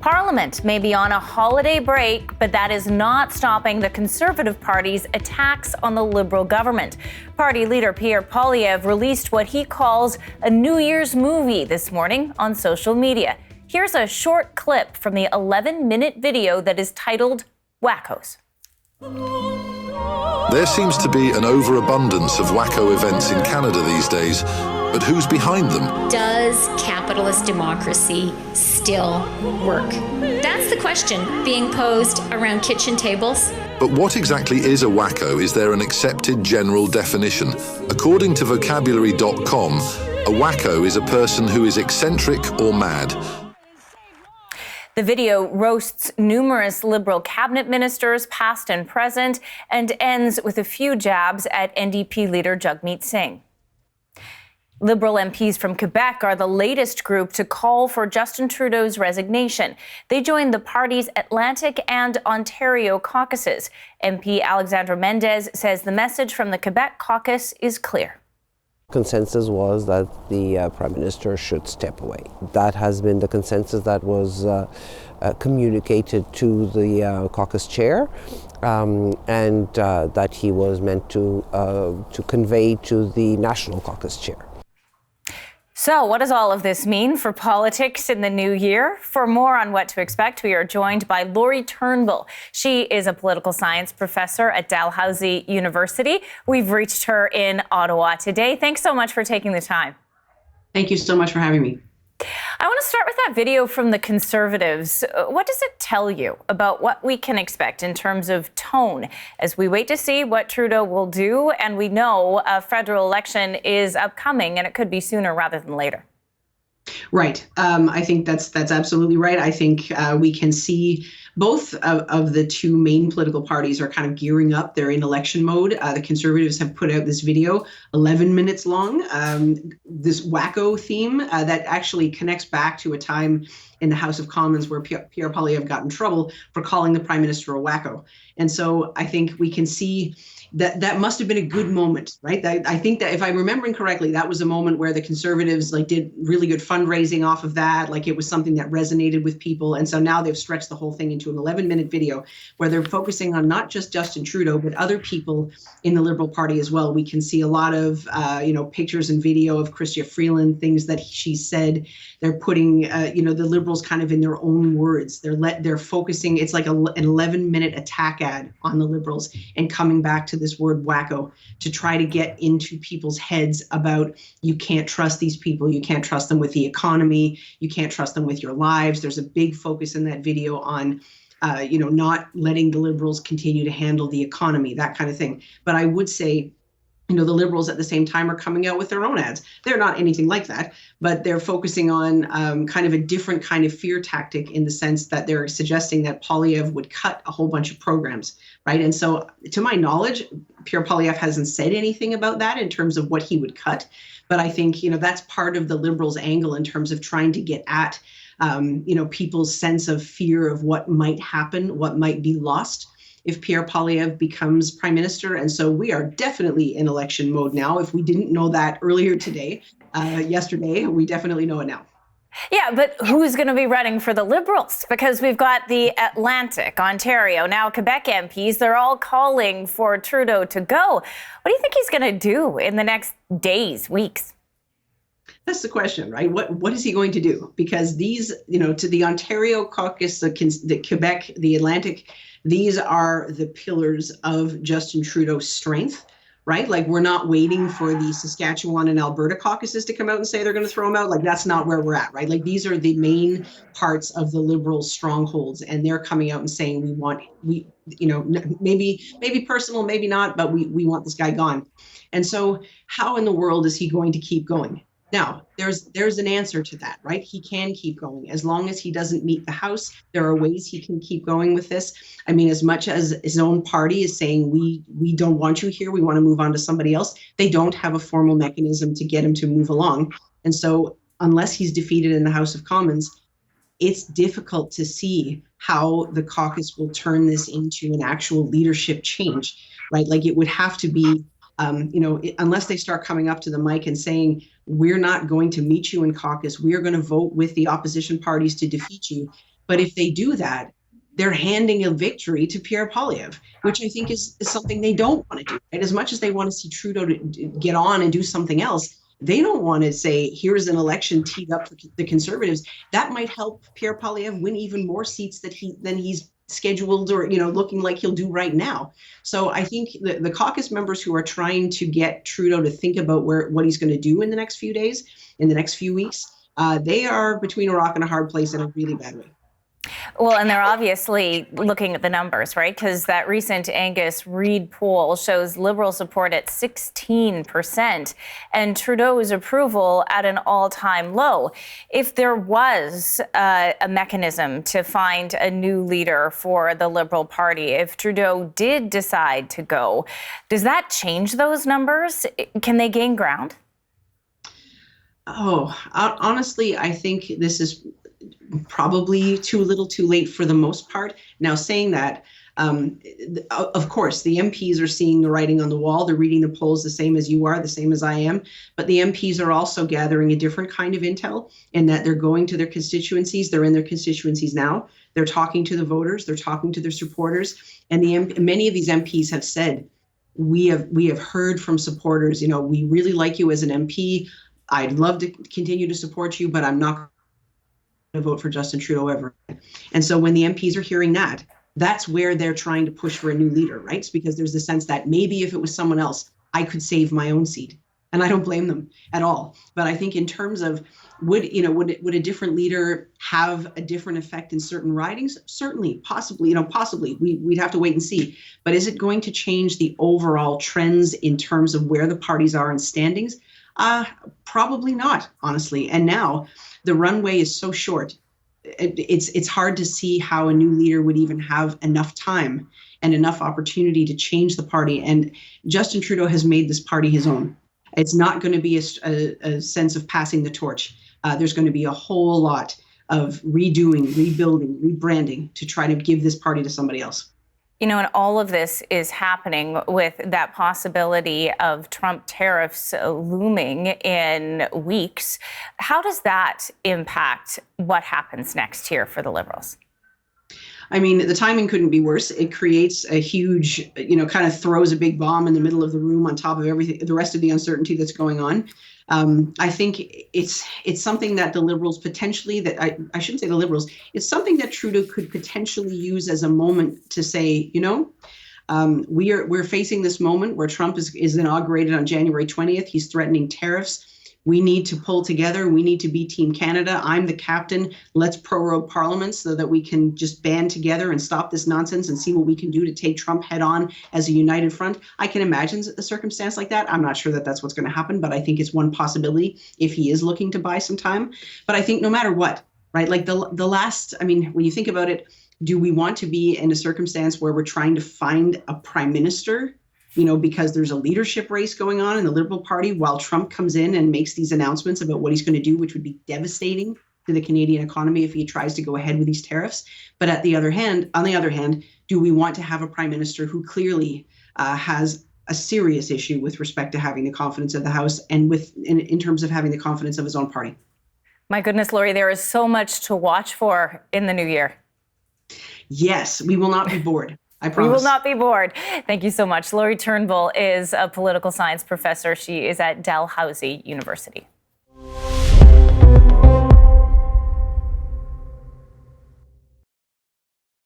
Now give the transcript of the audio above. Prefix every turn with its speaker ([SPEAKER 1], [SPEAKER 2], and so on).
[SPEAKER 1] Parliament may be on a holiday break, but that is not stopping the Conservative Party's attacks on the Liberal government. Party leader Pierre Poilievre released what he calls a New Year's movie this morning on social media. Here's a short clip from the 11-minute video that is titled Wackos.
[SPEAKER 2] There seems to be an overabundance of wacko events in Canada these days, but who's behind them?
[SPEAKER 3] Does capitalist democracy still work? That's the question being posed around kitchen tables.
[SPEAKER 2] But what exactly is a wacko? Is there an accepted general definition? According to vocabulary.com, a wacko is a person who is eccentric or mad.
[SPEAKER 1] The video roasts numerous Liberal cabinet ministers, past and present, and ends with a few jabs at NDP leader Jagmeet Singh. Liberal MPs from Quebec are the latest group to call for Justin Trudeau's resignation. They joined the party's Atlantic and Ontario caucuses. MP Alexandre Mendez says the message from the Quebec caucus is clear.
[SPEAKER 4] Consensus was that the Prime Minister should step away. That has been the consensus that was communicated to the caucus chair, and that he was meant to convey to the National Caucus chair.
[SPEAKER 1] So what does all of this mean for politics in the new year? For more on what to expect, we are joined by Lori Turnbull. She is a political science professor at Dalhousie University. We've reached her in Ottawa today. Thanks so much for taking the time.
[SPEAKER 5] Thank you so much for having me.
[SPEAKER 1] I want to start with that video from the Conservatives. What does it tell you about what we can expect in terms of tone as we wait to see what Trudeau will do? And we know a federal election is upcoming and it could be sooner rather than later.
[SPEAKER 5] Right. I think that's absolutely right. I think we can see both of the two main political parties are kind of gearing up. They're in election mode. The Conservatives have put out this video, 11 minutes long, this wacko theme that actually connects back to a time in the House of Commons where Pierre Poilievre got in trouble for calling the Prime Minister a wacko. And so I think we can see that must have been a good moment, right? I think that if I'm remembering correctly, that was a moment where the Conservatives did really good fundraising off of that. It was something that resonated with people. And so now they've stretched the whole thing into an 11-minute video where they're focusing on not just Justin Trudeau, but other people in the Liberal Party as well. We can see a lot of, pictures and video of Chrystia Freeland, things that she said. They're putting, the Liberals kind of in their own words. They're focusing. It's like an 11-minute attack ad on the Liberals and coming back to this word wacko to try to get into people's heads about you can't trust these people. You can't trust them with the economy. You can't trust them with your lives. There's a big focus in that video on not letting the Liberals continue to handle the economy, that kind of thing. But I would say, the Liberals at the same time are coming out with their own ads. They're not anything like that, but they're focusing on kind of a different kind of fear tactic in the sense that they're suggesting that Poilievre would cut a whole bunch of programs, right? And so to my knowledge, Pierre Poilievre hasn't said anything about that in terms of what he would cut. But I think, that's part of the Liberals' angle in terms of trying to get at, people's sense of fear of what might happen, what might be lost if Pierre Poilievre becomes Prime Minister. And so we are definitely in election mode now. If we didn't know that earlier yesterday, we definitely know it now.
[SPEAKER 1] Yeah, but who's going to be running for the Liberals? Because we've got the Atlantic, Ontario, now Quebec MPs. They're all calling for Trudeau to go. What do you think he's going to do in the next days, weeks?
[SPEAKER 5] That's the question, right? What is he going to do? Because these, to the Ontario caucus, the Quebec, the Atlantic, these are the pillars of Justin Trudeau's strength, right? We're not waiting for the Saskatchewan and Alberta caucuses to come out and say they're going to throw him out. That's not where we're at, right? These are the main parts of the Liberals' strongholds, and they're coming out and saying maybe personal, maybe not, but we want this guy gone. And so how in the world is he going to keep going? Now, there's an answer to that, right? He can keep going. As long as he doesn't meet the House, there are ways he can keep going with this. I mean, as much as his own party is saying, we don't want you here, we want to move on to somebody else, they don't have a formal mechanism to get him to move along. And so unless he's defeated in the House of Commons, it's difficult to see how the caucus will turn this into an actual leadership change, right? It would have to be, unless they start coming up to the mic and saying, we're not going to meet you in caucus, we are going to vote with the opposition parties to defeat you. But if they do that, they're handing a victory to Pierre Poilievre, which I think is something they don't want to do. And as much as they want to see Trudeau to get on and do something else, they don't want to say, here's an election teed up for the Conservatives. That might help Pierre Poilievre win even more seats than he's scheduled or, looking like he'll do right now. So I think the caucus members who are trying to get Trudeau to think about what he's going to do in the next few days, in the next few weeks, they are between a rock and a hard place in a really bad way.
[SPEAKER 1] Well, and they're obviously looking at the numbers, right? Because that recent Angus Reid poll shows Liberal support at 16% and Trudeau's approval at an all-time low. If there was a mechanism to find a new leader for the Liberal Party, if Trudeau did decide to go, does that change those numbers? Can they gain ground?
[SPEAKER 5] Oh, honestly, I think this is probably too little too late for the most part. Now, saying that, of course, the MPs are seeing the writing on the wall. They're reading the polls the same as you are, the same as I am. But the MPs are also gathering a different kind of intel in that they're going to their constituencies. They're in their constituencies now. They're talking to the voters. They're talking to their supporters. And many of these MPs have said, we have heard from supporters, we really like you as an MP. I'd love to continue to support you, but I'm not to vote for Justin Trudeau ever. And so when the MPs are hearing that, that's where they're trying to push for a new leader, right? It's because there's the sense that maybe if it was someone else, I could save my own seat. And I don't blame them at all. But I think in terms of would a different leader have a different effect in certain ridings? Certainly, possibly, we'd have to wait and see. But is it going to change the overall trends in terms of where the parties are in standings? Probably not, honestly. And now the runway is so short. It's hard to see how a new leader would even have enough time and enough opportunity to change the party. And Justin Trudeau has made this party his own. It's not going to be a sense of passing the torch. There's going to be a whole lot of redoing, rebuilding, rebranding to try to give this party to somebody else.
[SPEAKER 1] And all of this is happening with that possibility of Trump tariffs looming in weeks. How does that impact what happens next here for the Liberals?
[SPEAKER 5] I mean, the timing couldn't be worse. It creates a huge, kind of throws a big bomb in the middle of the room on top of everything, the rest of the uncertainty that's going on. I think it's something that the Liberals potentially, that I shouldn't say the Liberals, it's something that Trudeau could potentially use as a moment to say, we're facing this moment where Trump is inaugurated on January 20th. He's threatening tariffs. We need to pull together. We need to be Team Canada. I'm the captain. Let's prorogue Parliament so that we can just band together and stop this nonsense and see what we can do to take Trump head on as a united front. I can imagine a circumstance like that. I'm not sure that that's what's going to happen, but I think it's one possibility if he is looking to buy some time. But I think no matter what, right, like the last, when you think about it, do we want to be in a circumstance where we're trying to find a prime minister, because there's a leadership race going on in the Liberal Party while Trump comes in and makes these announcements about what he's going to do, which would be devastating to the Canadian economy if he tries to go ahead with these tariffs. But on the other hand, do we want to have a prime minister who clearly has a serious issue with respect to having the confidence of the House and in terms of having the confidence of his own party? My goodness, Lori, there is so much to watch for in the new year. Yes, we will not be bored. I promise. We will not be bored. Thank you so much. Lori Turnbull is a political science professor. She is at Dalhousie University.